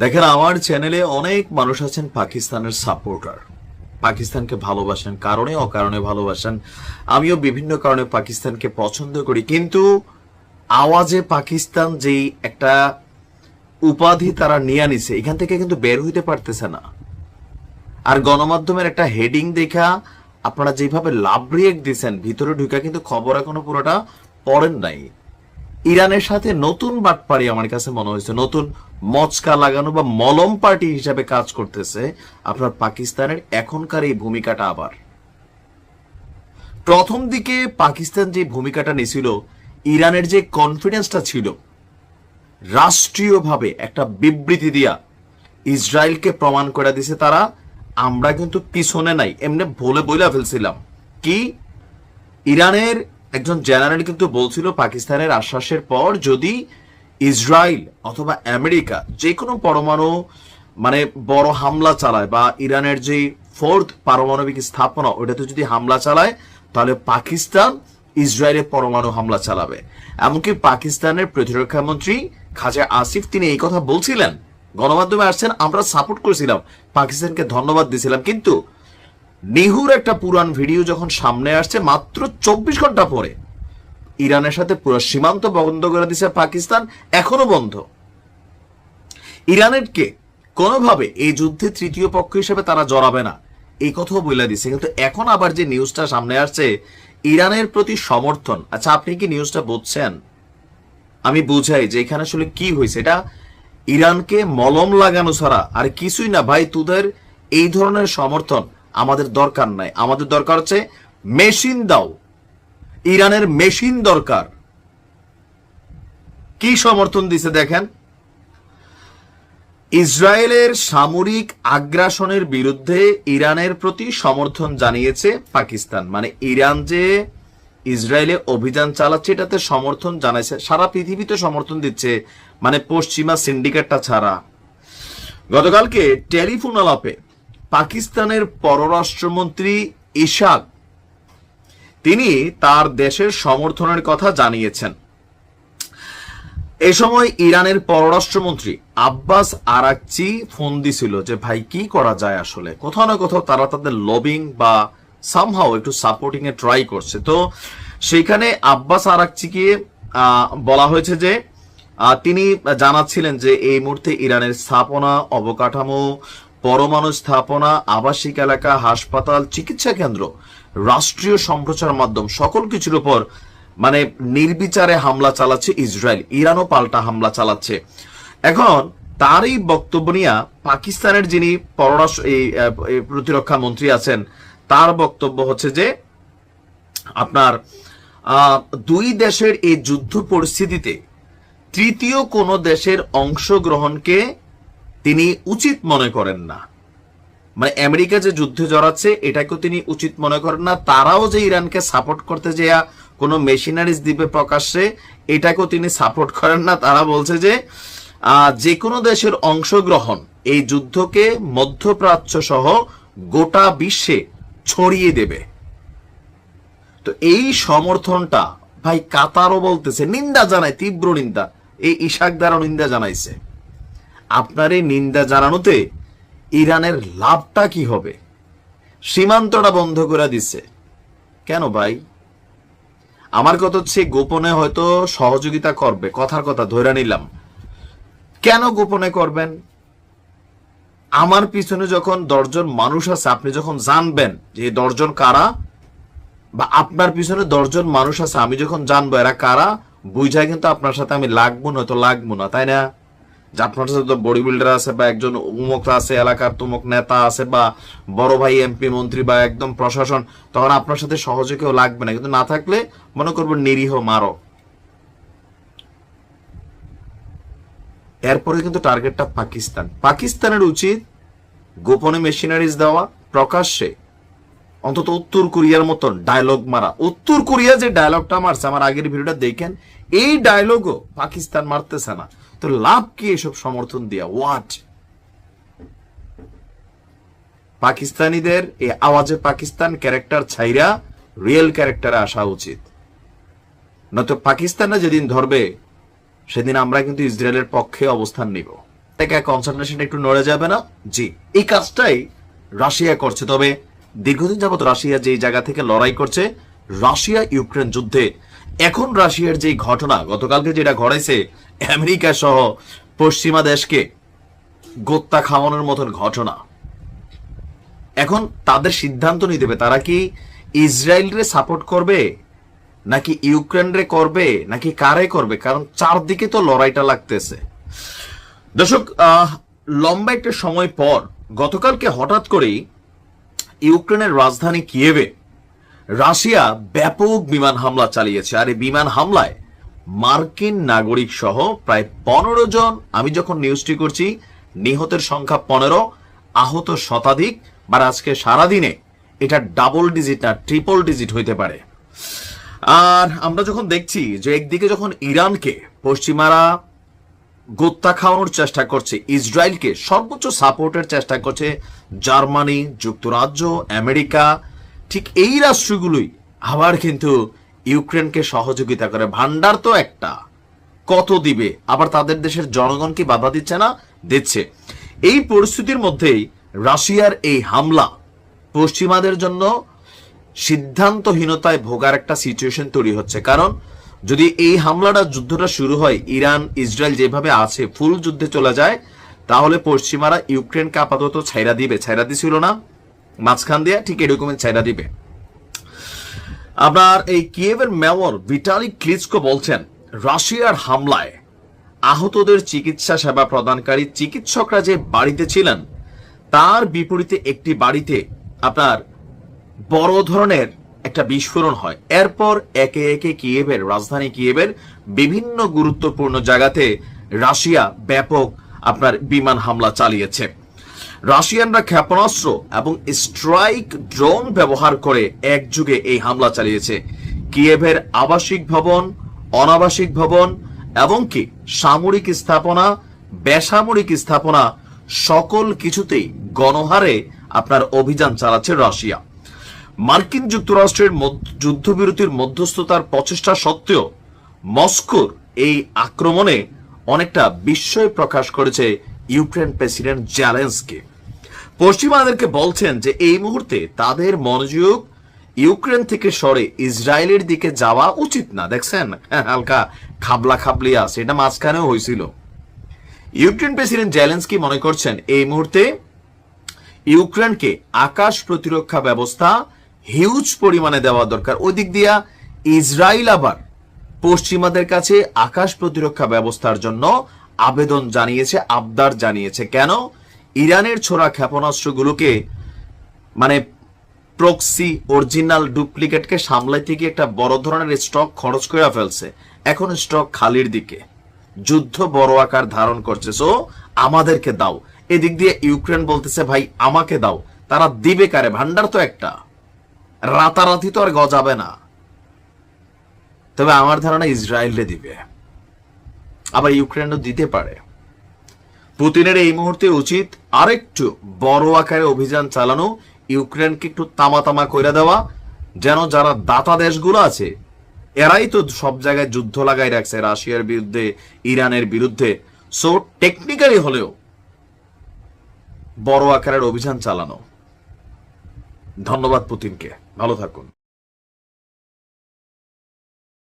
দেখেন, আমার চ্যানেলে অনেক মানুষ আছেন পাকিস্তানের সাপোর্টার, পাকিস্তানকে ভালোবাসেন, কারণে অকারণে ভালোবাসেন। আমিও বিভিন্ন কারণে পাকিস্তানকে পছন্দ করি, কিন্তু আওয়াজে পাকিস্তান যেই একটা উপাধি তারা নিয়ে নিছে, এখান থেকে কিন্তু বের হইতে পারতেছে না। আর গণমাধ্যমের একটা হেডিং দেখা আপনারা যেভাবে লাভ রিয়েক্ট দিচ্ছেন, ভিতরে ঢুকা কিন্তু খবর এখনো পুরোটা পড়েন নাই। ইরানের সাথে নতুন বাটপাড়ি আমার কাছে মনে হয়েছে, নতুন মচকা লাগানো বা মলম পার্টি হিসাবে কাজ করতেছে আপনার পাকিস্তানের এখনকার এই ভূমিকাটা। আবার প্রথম দিকে পাকিস্তান যে ভূমিকাটা নিয়েছিল, ইরানের যে কনফিডেন্সটা ছিল, রাষ্ট্রীয়ভাবে একটা বিবৃতি দিয়া ইসরায়েলকে প্রমাণ করে দিছে তারা আমরা কিন্তু পিছনে নাই, এমনি বলে বইলা ফেলছিলাম। কি, ইরানের একজন জেনারেল কিন্তু বলছিল পাকিস্তানের আশ্বাসের পর যদি ইসরায়েল অথবা আমেরিকা যে কোনো পরমাণু মানে বড় হামলা চালায় বা ইরানের যে ফোর্থ পারমাণবিক স্থাপনা ওটাতে যদি হামলা চালায়, তাহলে পাকিস্তান ইসরায়েলে পরমাণু হামলা চালাবে। এমনকি পাকিস্তানের প্রতিরক্ষা মন্ত্রী খাজা আসিফ তিনি এই কথা বলছিলেন, গণমাধ্যমে আসছেন, আমরা সাপোর্ট করেছিলাম, পাকিস্তানকে ধন্যবাদ দিয়েছিলাম। কিন্তু নিহুর একটা পুরান ভিডিও যখন সামনে আসছে মাত্র 24 ঘন্টা পরে, ইরানের সাথে পুরো সীমান্ত বন্ধ করে দিছে পাকিস্তান, এখনো বন্ধ। ইরানেরকে কোনোভাবে এই যুদ্ধে তৃতীয় পক্ষ হিসেবে তারা জড়াবে না, এই কথাও বলে দিছে। কিন্তু এখন আবার যে নিউজটা সামনে আসছে ইরানের প্রতি সমর্থন, আচ্ছা আপনি কি নিউজটা বুঝছেন? আমি বুঝাই যে এখানে আসলে কি হয়েছে। এটা ইরানকে মলম লাগানো ছাড়া আর কিছুই না ভাই। তোদের এই ধরনের সমর্থন আমাদের দরকার নাই, আমাদের দরকার হচ্ছে মেশিন দাও, ইরানের মেশিন দরকার। কি সমর্থন দিছে দেখেন, ইসরায়েলের সামরিক আগ্রাসনের বিরুদ্ধে ইরানের প্রতি সমর্থন জানিয়েছে পাকিস্তান। মানে ইরান যে ইসরায়েলে অভিযান চালাচ্ছে এটাতে সমর্থন জানাইছে, সারা পৃথিবীতে সমর্থন দিচ্ছে, মানে পশ্চিমা সিন্ডিকেটটা ছাড়া। গতকালকে টেলিফোন আলাপে পাকিস্তানের পররাষ্ট্রমন্ত্রী ইশাক তিনি তার দেশের সমর্থনের কথা জানিয়েছেন। এ সময় ইরানের পররাষ্ট্রমন্ত্রী আব্বাস আরাকচি ফোন দিছিল যে ভাই কি করা যায়, আসলে কোথাও না কোথাও তারা তাদের লবিং বা সামহাও একটু সাপোর্টিং এ ট্রাই করছে। তো সেইখানে আব্বাস আরাকচিকে বলা হয়েছে যে তিনি জানাচ্ছিলেন যে এই মুহূর্তে ইরানের স্থাপনা, অবকাঠামো, পরমাণু স্থাপনা, আবাসিক এলাকা, হাসপাতাল, চিকিৎসা কেন্দ্র, রাষ্ট্রীয় সম্প্রচার মাধ্যম সকল কিছুর উপর মানে নির্বিচারে হামলা চালাচ্ছে ইসরায়েল। ইরানও পাল্টা হামলা চালাচ্ছে। এখন তার এই বক্তব্য নিয়ে পাকিস্তানের যিনি পররাষ্ট্র প্রতিরক্ষা মন্ত্রী আছেন তার বক্তব্য হচ্ছে যে আপনার দুই দেশের এই যুদ্ধ পরিস্থিতিতে তৃতীয় কোন দেশের অংশগ্রহণকে তিনি উচিত মনে করেন না। মানে আমেরিকা যে যুদ্ধে জড়াচ্ছে এটাকেও তিনি উচিত মনে করেন না। তারাও যে ইরানকে সাপোর্ট করতে যেয়া কোনো মেশিনারিজ দিবে প্রকাশ্যে, এটাকেও তিনি সাপোর্ট করেন না। তারা বলছে যে যে কোনো দেশের অংশগ্রহণ এই যুদ্ধকে মধ্যপ্রাচ্য সহ গোটা বিশ্বে ছড়িয়ে দেবে। তো এই সমর্থনটা ভাই কাতারও বলতেছে, নিন্দা জানায়, তীব্র নিন্দা। এই ইশাক দ্বারা নিন্দা জানাইছে। আপনার এই নিন্দা জানানোতে ইরানের লাভটা কি হবে? সীমান্তটা বন্ধ করে দিচ্ছে কেন ভাই? আমার কথা হচ্ছে গোপনে হয়তো সহযোগিতা করবে, কথার কথা ধরে নিলাম। কেন গোপনে করবেন? আমার পিছনে যখন 10 জন মানুষ আছে, আপনি যখন জানবেন যে 10 জন কারা, বা আপনার পিছনে 10 জন মানুষ আছে, আমি যখন জানবো এরা কারা, বুঝায় কিন্তু আপনার সাথে আমি লাগবো না, তো লাগবো না, তাই না? যে আপনার সাথে তো বডি বিল্ডার আছে বা একজন উমুক আছে, এলাকার তুমুক নেতা আছে বা বড় ভাই এমপি মন্ত্রী বা একদম প্রশাসন, তখন আপনার সাথে সহজে কেউ লাগবে না। কিন্তু না থাকলে মনে করবো নিরীহ মারো। এরপরে কিন্তু টার্গেটটা পাকিস্তান। পাকিস্তানের উচিত গোপনে মেশিনারিজ দেওয়া, প্রকাশ্যে অন্তত উত্তর কোরিয়ার মতন ডায়লগ মারা। উত্তর কোরিয়া যে ডায়লগটা মারছে আমার আগের ভিডিওটা দেখেন, এই ডায়লগও পাকিস্তান মারতেছে না। তো লাভ কি এসব সমর্থন দিয়া? হোয়াট? পাকিস্তানিদের এই আওয়াজে পাকিস্তান ক্যারেক্টার ছাইরা রিয়েল ক্যারেক্টারে আসা উচিত, নয়তো পাকিস্তানে যেদিন ধরবে সেদিন আমরা কিন্তু ইসরায়েলের পক্ষে অবস্থান নিব। থেকে কনসেন্ট্রেশন একটু নড়ে যাবে না? জি, এই কাজটাই রাশিয়া করছে। তবে দীর্ঘদিন যাবত রাশিয়া যে জায়গা থেকে লড়াই করছে, রাশিয়া ইউক্রেন যুদ্ধে এখন রাশিয়ার যে ঘটনা গতকালকে যেটা ঘটেছে, আমেরিকা সহ পশ্চিমা দেশকে গোত্তা খাওয়ানোর মতন ঘটনা, এখন তাদের সিদ্ধান্ত নিতে হবে তারা কি ইসরায়েলরে সাপোর্ট করবে নাকি ইউক্রেনরে করবে নাকি কারে করবে, কারণ চারদিকে তো লড়াইটা লাগতেছে। দর্শক, লম্বা একটা সময় পর গতকালকে হঠাৎ করেই ইউক্রেনের রাজধানী কিয়েভে রাশিয়া ব্যাপক বিমান হামলা চালিয়েছে। আর এই বিমান হামলায় মার্কিন নাগরিক সহ প্রায় 15 জন, আমি যখন নিউজটি করছি নিহতের সংখ্যা 15, আহত শতাধিক, বা আজকে সারাদিনে এটা ডাবল ডিজিট না ট্রিপল ডিজিট হইতে পারে। আর আমরা যখন দেখছি যে একদিকে যখন ইরানকে পশ্চিমারা গোত্তা খাওয়ানোর চেষ্টা করছে, ইসরায়েলকে সর্বোচ্চ সাপোর্টের চেষ্টা করছে জার্মানি, যুক্তরাজ্য, আমেরিকা, ঠিক এই রাষ্ট্রগুলোই আবার কিন্তু ইউক্রেনকে সহযোগিতা করে। ভান্ডার তো একটা, কত দিবে, আবার তাদের দেশের জনগণ কি বাধা দিচ্ছে না? দিচ্ছে। এই পরিস্থিতির মধ্যেই রাশিয়ার এই হামলা পশ্চিমাদের জন্য সিদ্ধান্তহীনতায় ভোগার একটা সিচুয়েশন তৈরি হচ্ছে। কারণ যদি এই হামলাটা, যুদ্ধটা শুরু হয়, ইরান ইসরায়েল যেভাবে আছে ফুল যুদ্ধে চলে যায়, তাহলে পশ্চিমারা ইউক্রেনকে আপাতত ছাইরা দিবে, ছাইরা দিছিল না মাঝখান দিয়ে, ঠিক এরকমের ছাইরা দিবে। আপনার এই কিয়েভের মেয়র ভিটালি ক্লিচকো বলছেন রাশিয়ার হামলায় আহতদের চিকিৎসা সেবা প্রদানকারী চিকিৎসকরা যে বাড়িতে ছিলেন তার বিপরীতে একটি বাড়িতে আপনার বড় ধরনের একটা বিস্ফোরণ হয়। এরপর একে একে কিয়েভের, রাজধানী কিয়েভের বিভিন্ন গুরুত্বপূর্ণ জায়গাতে রাশিয়া ব্যাপক আপনার বিমান হামলা চালিয়েছে। রাশিয়ানরা ক্ষেপণাস্ত্র এবং স্ট্রাইক ড্রোন ব্যবহার করে একযুগে এই হামলা চালিয়েছে। কিয়েভের আবাসিক ভবন, অনাবাসিক ভবন এবং কি সামরিক স্থাপনা, বেসামরিক স্থাপনা, সকল কিছুতেই গণহারে আপনার অভিযান চালাচ্ছে রাশিয়া। মার্কিন যুক্তরাষ্ট্রের যুদ্ধবিরতির মধ্যস্থতার প্রচেষ্টা সত্ত্বেও মস্কোর এই আক্রমণে অনেকটা বিস্ময় প্রকাশ করেছে ইউক্রেন প্রেসিডেন্ট জেলেনস্কি। পশ্চিমাদেরকে বলছেন যে এই মুহূর্তে তাদের মনোযোগ ইউক্রেন থেকে সরে ইসরায়েলের দিকে যাওয়া উচিত না। দেখছেন হালকা খাবলা খাবলি আছে, এটা মাঝখানেও হয়েছিল। ইউক্রেন প্রেসিডেন্ট জেলেনস্কি মনে করছেন এই মুহূর্তে ইউক্রেনকে আকাশ প্রতিরক্ষা ব্যবস্থা হিউজ পরিমাণে দেওয়া দরকার। ওই দিক দিয়া ইসরায়েল আবার পশ্চিমাদের কাছে আকাশ প্রতিরক্ষা ব্যবস্থার জন্য আবেদন জানিয়েছে, আবদার জানিয়েছে। কেন? ইরানের ছোড়া ক্ষেপণাস্ত্রগুলোকে মানে প্রক্সি, অরিজিনাল, ডুপ্লিকেটকে সামলাইতে গিয়ে একটা বড় ধরনের স্টক খরচ করে ফেলছে, এখন স্টক খালির দিকে, যুদ্ধ বড় আকার ধারণ করছে। সো আমাদেরকে দাও। এদিক দিয়ে ইউক্রেন বলতেছে ভাই আমাকে দাও। তারা দিবে কারে? ভান্ডার তো একটা, রাতারাতি তো আর গজাবে না। তবে আমার ধারণা ইসরায়েলরে দিবে, আবার ইউক্রেনও দিতে পারে। পুতিনের এই মুহূর্তে উচিত আরেকটু বড় আকারে অভিযান চালানো, ইউক্রেনকে একটু তামা তামা করে দেওয়া, যেন যারা দাতা দেশগুলো আছে এরাই তো সব জায়গায় যুদ্ধ লাগাই রাখছে রাশিয়ার বিরুদ্ধে, ইরানের বিরুদ্ধে। সো টেকনিক্যালি হলেও বড় আকারের অভিযান চালানো। ধন্যবাদ পুতিনকে, ভালো থাকুন।